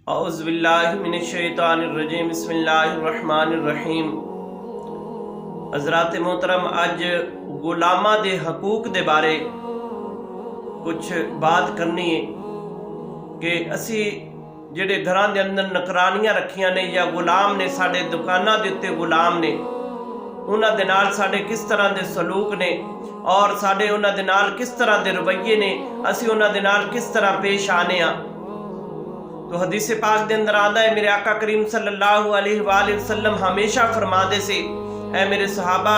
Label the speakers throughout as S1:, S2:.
S1: اعوذ باللہ من الشیطان الرجیم بسم اللہ الرحمن الرحیم۔ حضرات محترم، اج غلاماں دے حقوق دے بارے کچھ بات کرنی ہے کہ اسی جڑے گھراں دے اندر نکرانیاں رکھیاں نے یا غلام نے، ساڈے دکاناں دے تے غلام نے، انہاں دے نال ساڈے کس طرح دے سلوک نے اور ساڈے انہاں دے نال کس طرح دے رویے نے، اسی انہاں دے نال کس طرح پیش آنے ہاں۔ تو حدیث پاک دے اندر آندا ہے، میرے آقا کریم صلی اللہ علیہ وآلہ وسلم ہمیشہ فرما دے سے، اے میرے صحابہ،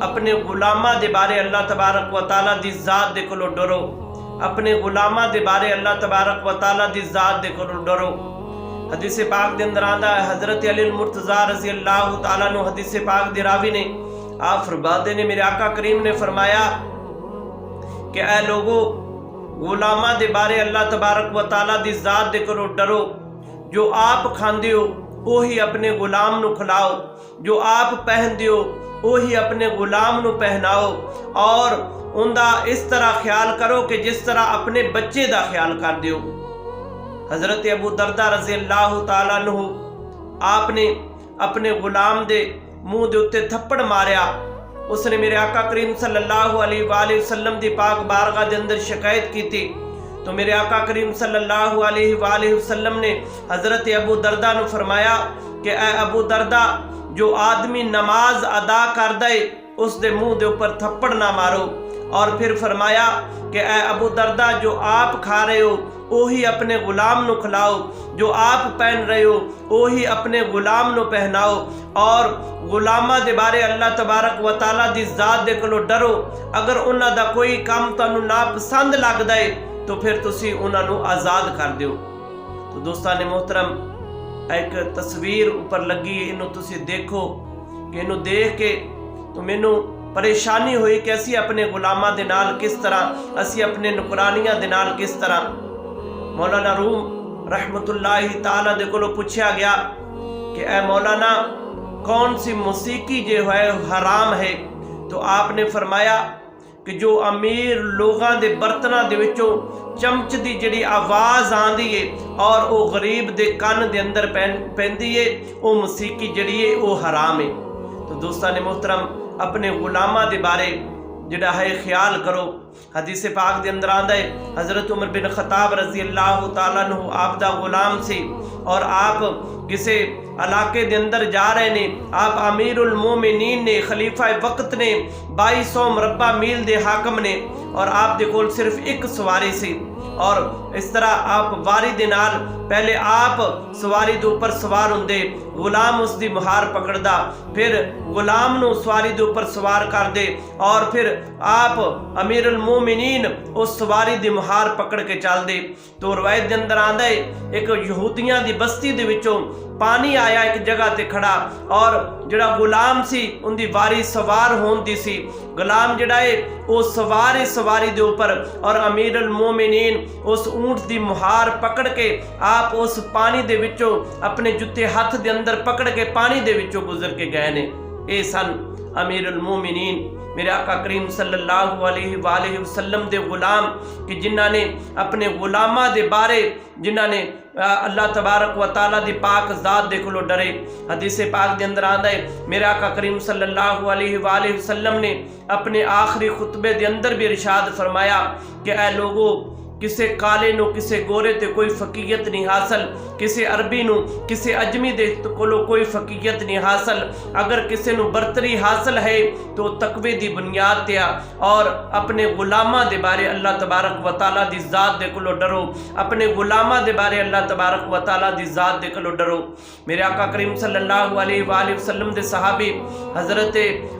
S1: اپنے غلاماں دے بارے اللہ تبارک و تعالیٰ دی ذات دے کولو ڈرو، اپنے غلاماں دے بارے اللہ تبارک و تعالیٰ دی ذات دے کولو ڈرو۔ حدیث پاک دے اندر آندا ہے، حضرت علی المرتضیٰ رضی اللہ تعالیٰ عنہ حدیث پاک دے راوی نے، آپ فرماتے نے، میرے آقا کریم نے فرمایا کہ اے لوگو، غلاماں دے بارے اللہ تبارک و تعالیٰ دی ذات دے کرو ڈرو، جو آپ کھاندے ہو وہی اپنے غلام نو کھلاؤ، جو آپ پہندے ہو وہی اپنے غلام نو پہناؤ، اور ان دا اس طرح خیال کرو کہ جس طرح اپنے بچے دا خیال کر دیو۔ حضرت ابو دردہ رضی اللہ تعالیٰ عنہ، آپ نے اپنے غلام دے منہ دے اتے تھپڑ ماریا، اس نے میرے آقا کریم صلی اللہ علیہ وآلہ وسلم دی پاک بارگاہ دے اندر شکایت کی تھی، تو میرے آقا کریم صلی اللہ علیہ وآلہ وسلم نے حضرت ابو دردہ نو فرمایا کہ اے ابو دردہ، جو آدمی نماز ادا کر دے اس دے منہ دے اوپر تھپڑ نہ مارو، اور پھر فرمایا کہ اے ابو دردہ، جو آپ کھا رہے ہو وہی اپنے غلام نو کھلاؤ، جو آپ پہن رہے ہو وہی اپنے غلام نو پہناؤ، اور غلاماں دے بارے اللہ تبارک و تعالیٰ دی ذات دے کولو ڈرو، اگر انہاں دا کوئی کام تانوں ناپسند لگدا ہے تو پھر تسی انہاں نو آزاد کر دیو۔ تو دوستان محترم، ایک تصویر اوپر لگی ہے، انہوں تسی دیکھو کہ انہوں دیکھ کے تو مینوں پریشانی ہوئی کہ اسی اپنے غلاماں دے نال کس طرح، اسی اپنے نکرانیاں دے نال کس طرح۔ مولانا روم رحمت اللہ تعالیٰ دے کولو پوچھا گیا کہ اے مولانا، کون سی موسیقی جو ہے حرام ہے؟ تو آپ نے فرمایا کہ جو امیر لوگاں دے برتناں دے وچوں چمچ دی جڑی آواز آندی ہے اور او غریب دے کان دے اندر پیندی ہے، او موسیقی جڑی ہے او حرام ہے۔ تو دوستان محترم، اپنے غلاماں دے بارے جڑا ہے خیال کرو۔ حدیث پاک دے اندر آندا ہے، حضرت عمر بن خطاب رضی اللہ تعالیٰ عنہ آپ دا غلام سی، اور آپ کسے علاقے دے اندر جا رہے نے، آپ امیر المومنین نے، خلیفہ وقت نے، 2200 مربع میل دے حاکم نے، اور آپ دے کول صرف ایک سواری سی، اور اس طرح آپ واری دے نال پہلے آپ سواری دے اوپر سوار ہوندے، غلام اس دی مہار پکڑدا، پھر غلام نو سواری دے اوپر سوار کر دے، اور پھر آپ امیر المومنین اس سواری دی مہار پکڑ کے چل دے۔ تو روایت دے اندر آندا ہے، ایک یہودیاں دی بستی دے وچوں پانی آیا ایک جگہ تے کھڑا، اور جڑا غلام سی ان دی واری سوار ہون دی سی، غلام جڑا ہے وہ سواری دے اوپر، اور امیر المومنین اس اونٹ دی مہار پکڑ کے آپ اس پانی دے وچوں اپنے جتے ہاتھ دے اندر پکڑ کے پانی دے وچوں گزر کے گئے نے۔ اے سن امیر المومنین میرے آقا کریم صلی اللہ علیہ وآلہ وسلم دے غلام، کہ جنہاں نے اپنے غلاماں دے بارے، جنہاں نے اللہ تبارک و تعالیٰ دی پاک ذات دے کولو ڈرے۔ حدیث پاک دے اندر آندا ہے، میرے آقا کریم صلی اللہ علیہ وآلہ وسلم نے اپنے آخری خطبے دے اندر بھی ارشاد فرمایا کہ اے لوگو، کسے کالے نو کسے گورے تے کوئی فقیت نہیں حاصل، کسے عربی نو کسے اجمی دے کولو کوئی فقیت نہیں حاصل، اگر کسے نو برتری حاصل ہے تو تقوی دی بنیاد تے، اور اپنے غلاماں دے بارے اللہ تبارک و تعالیٰ دی ذات دے کولو ڈرو، اپنے غلاماں دے بارے اللہ تبارک و تعالیٰ دی ذات دے کولو ڈرو۔ میرے آقا کریم صلی اللہ علیہ وآلہ وسلم دے صحابی حضرت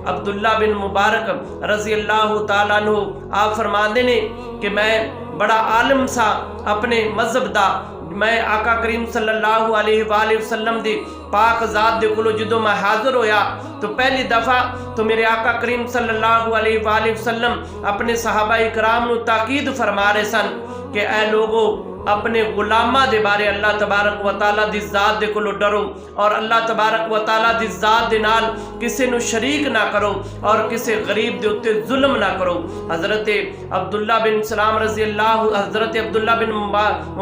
S1: عبداللہ بن مبارک رضی اللہ تعالیٰ عنہ، آپ فرماندے نے کہ میں بڑا عالم سا اپنے مذہب دا، میں آقا کریم صلی اللہ علیہ وآلہ وسلم دی پاک ذات دے کولو جدو میں حاضر ہویا تو پہلی دفعہ تو میرے آقا کریم صلی اللہ علیہ وآلہ وسلم اپنے صحابہ اکرام نو تاکید فرما رہے سن کہ اے لوگو، اپنے غلاماں دے بارے اللہ تبارک و تعالیٰ دی ذات دے کولو ڈرو اور اللہ تبارک و تعالیٰ دی ذات دے نال کسے نو شریک نہ کرو اور کسے غریب دے اتے ظلم نہ کرو۔ حضرت عبداللہ بن سلام رضی اللہ حضرت عبداللہ بن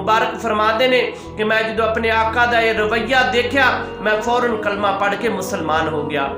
S1: مبارک فرماتے نے کہ میں جدو اپنے آقا دا یہ رویہ دیکھیا میں فوراً کلمہ پڑھ کے مسلمان ہو گیا۔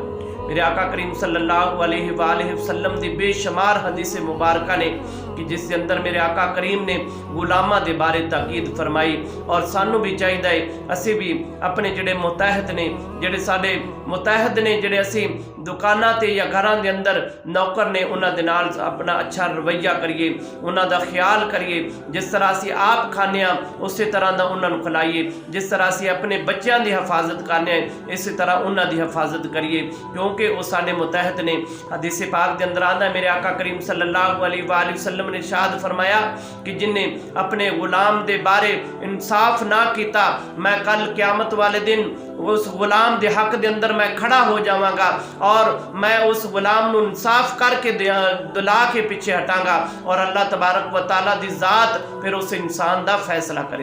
S1: میرے آقا کریم صلی اللہ علیہ وآلہ وسلم دی بے شمار حدیث مبارکہ نے کہ جس کے اندر میرے آقا کریم نے غلامہ دے بارے تاکید فرمائی، اور سانو بھی چاہیے اسی بھی اپنے جڑے متحد نے جڑے ساڈے متحد نے جڑے اسی دکاناں تے یا گھراں دے اندر نوکر نے انہاں دے نال اپنا اچھا رویہ کریے، انہاں دا خیال کریے، جس طرح اسی آپ کھانے ہاں اسی طرح دا انہاں نوں کھلائیے، جس طرح اسی اپنے بچیاں دی حفاظت کرنے ہیں اسی طرح انہاں دی حفاظت کریے، کیونکہ وہ ساڈے متحد نے۔ حدیث پاک دے اندر آندا ہے میرے آقا کریم صلی اللہ علیہ وآلہ وسلم نے ارشاد فرمایا کہ جن نے اپنے غلام دے بارے انصاف نہ کیتا میں کل قیامت والے دن اس غلام دے حق دے اندر میں کھڑا ہو جاواں گا اور میں اس غلام نو انصاف کر کے دلا کے پیچھے ہٹاں گا، اور اللہ تبارک و تعالیٰ دی ذات پھر اس انسان دا فیصلہ کرے۔